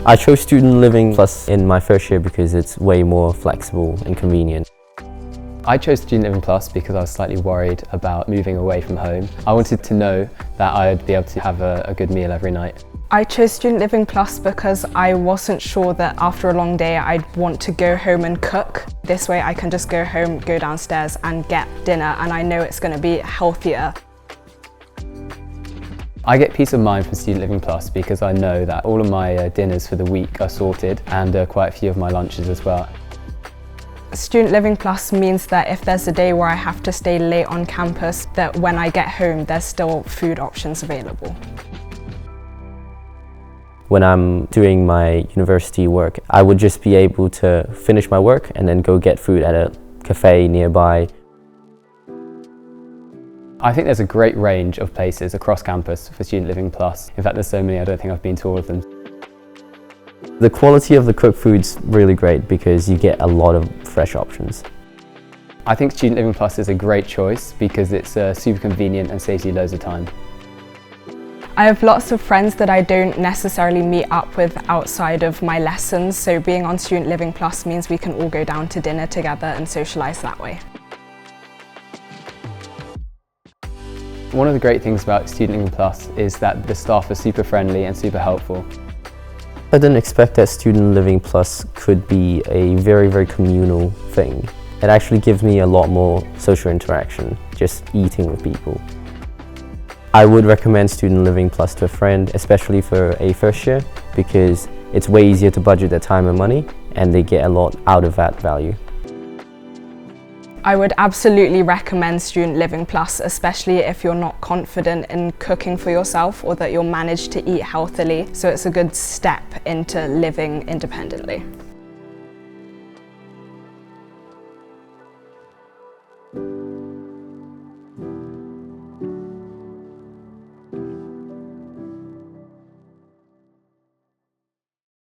I chose Student Living Plus in my first year because it's way more flexible and convenient. I chose Student Living Plus because I was slightly worried about moving away from home. I wanted to know that I'd be able to have a good meal every night. I chose Student Living Plus because I wasn't sure that after a long day I'd want to go home and cook. This way I can just go home, go downstairs and get dinner, and I know it's going to be healthier. I get peace of mind from Student Living Plus because I know that all of my dinners for the week are sorted, and quite a few of my lunches as well. Student Living Plus means that if there's a day where I have to stay late on campus, that when I get home there's still food options available. When I'm doing my university work, I would just be able to finish my work and then go get food at a cafe nearby. I think there's a great range of places across campus for Student Living Plus. In fact, there's so many I don't think I've been to all of them. The quality of the cooked food's really great because you get a lot of fresh options. I think Student Living Plus is a great choice because it's super convenient and saves you loads of time. I have lots of friends that I don't necessarily meet up with outside of my lessons, so being on Student Living Plus means we can all go down to dinner together and socialise that way. One of the great things about Student Living Plus is that the staff are super friendly and super helpful. I didn't expect that Student Living Plus could be a very communal thing. It actually gives me a lot more social interaction, just eating with people. I would recommend Student Living Plus to a friend, especially for a first year, because it's way easier to budget their time and money, and they get a lot out of that value. I would absolutely recommend Student Living Plus, especially if you're not confident in cooking for yourself or that you'll manage to eat healthily. So it's a good step into living independently.